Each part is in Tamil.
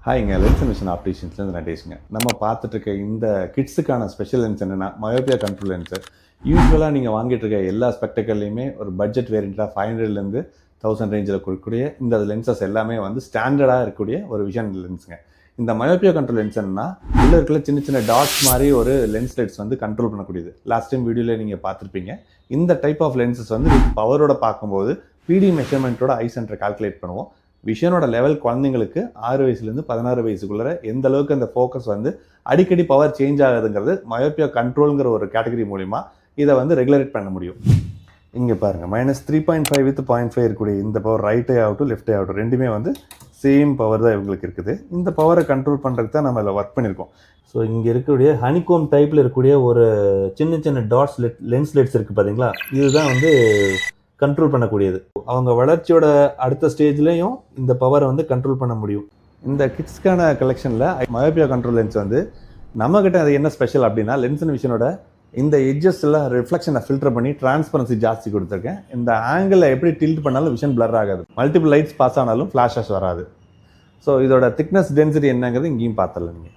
ஹாய்ங்க, லென்ஸ் அண்ட் விஷன் ஆப்டிஷியன்ஸ்லேருந்து நடேஷுங்க. நம்ம பார்த்துட்டு இருக்க இந்த கிட்ஸுக்கான ஸ்பெஷல் லென்ஸ் என்னென்னா மயோபியா கண்ட்ரோல் லென்ஸு. யூஸ்வலாக நீங்கள் வாங்கிட்டு இருக்க எல்லா ஸ்பெக்டக்கல்லையுமே ஒரு பட்ஜெட் வேரியண்ட்டாக 500லேருந்து 1000 ரேஞ்சில் கொடுக்கக்கூடிய இந்த லென்சஸ் எல்லாமே வந்து ஸ்டாண்டர்டாக இருக்கக்கூடிய ஒரு விஷன் லென்ஸுங்க. இந்த மயோபியா கண்ட்ரோல் லென்ஸ் என்னன்னா உள்ள இருக்கிற சின்ன சின்ன டாட்ஸ் மாதிரி ஒரு லென்ஸ் லைட்ஸ் வந்து கண்ட்ரோல் பண்ணக்கூடியது. லாஸ்ட் டைம் வீடியோவில் நீங்கள் பார்த்துருப்பீங்க. இந்த டைப் ஆஃப் லென்சஸ் வந்து பவரோட பார்க்கும்போது பிடி மெஷர்மெண்ட்டோட ஐ சென்டரை கால்குலேட் பண்ணுவோம். விஷனோட லெவல் குழந்தைங்களுக்கு 6 வயசுலேருந்து 16 வயசுக்குள்ளே எந்த அளவுக்கு அந்த ஃபோக்கஸ் வந்து அடிக்கடி பவர் சேஞ்ச் ஆகுதுங்கிறது மயோபியா கண்ட்ரோலுங்கிற ஒரு கேட்டகரி மூலிமா இதை வந்து ரெகுலேட் பண்ண முடியும். இங்கே பாருங்கள், -3.5 வித் 0.5 இருக்கக்கூடிய இந்த பவர் ரைட்டே ஆகட்டும் லெஃப்டே ஆகட்டும் ரெண்டுமே வந்து சேம் பவர் தான் இவங்களுக்கு இருக்குது. இந்த பவரை கண்ட்ரோல் பண்ணுறதுக்கு தான் நம்ம இதில் ஒர்க் பண்ணியிருக்கோம். ஸோ இங்கே இருக்கக்கூடிய ஹனிகோம் டைப்பில் இருக்கக்கூடிய ஒரு சின்ன சின்ன டாட்ஸ் லென்ஸ் லைட்ஸ் இருக்குது பார்த்தீங்களா, இதுதான் வந்து கண்ட்ரோல் பண்ணக்கூடியது. அவங்க வளர்ச்சியோட அடுத்த ஸ்டேஜ்லேயும் இந்த பவரை வந்து கண்ட்ரோல் பண்ண முடியும். இந்த கிட்ஸ்க்கான கலெக்ஷனில் மயோபியா கண்ட்ரோல் லென்ஸ் வந்து நம்மக்கிட்ட அது என்ன ஸ்பெஷல் அப்படின்னா, லென்ஸ் அண்ட் விஷனோட இந்த எட்ஜஸ் எல்லாம் ரிஃப்ளெக்ஷனை ஃபில்டர் பண்ணி டிரான்ஸ்பரன்சி ஜாஸ்தி கொடுத்துருக்கேன். இந்த ஆங்கிளில் எப்படி டில்ட் பண்ணாலும் விஷன் பிளர் ஆகாது. மல்டிபிள் லைட்ஸ் பாஸ் ஆனாலும் ஃப்ளாஷஸ் வராது. ஸோ இதோட திக்னஸ் டென்சிட்டி என்னங்கிறது இங்கேயும் பார்த்துடலாம். நீங்கள்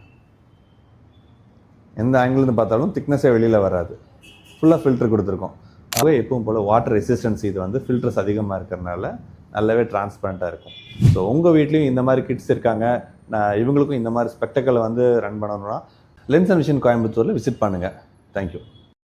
எந்த ஆங்கிள்னு பார்த்தாலும் திக்னஸே வெளியில் வராது. ஃபுல்லாக ஃபில்டர் கொடுத்துருக்கோம். அதுவே எப்பவும் போல் வாட்டர் ரெசிஸ்டன்ஸ் இது வந்து ஃபில்டர்ஸ் அதிகமாக இருக்கிறதுனால நல்லாவே டிரான்ஸ்பரண்ட்டாக இருக்கும். ஸோ உங்கள் வீட்லேயும் இந்த மாதிரி கிட்ஸ் இருக்காங்க, இவங்களுக்கும் இந்த மாதிரி ஸ்பெக்டக்கலை வந்து ரன் பண்ணணும்னா லென்ஸ் அண்ட் விஷன் கோயம்புத்தூரில் விசிட் பண்ணுங்கள். தேங்க்யூ.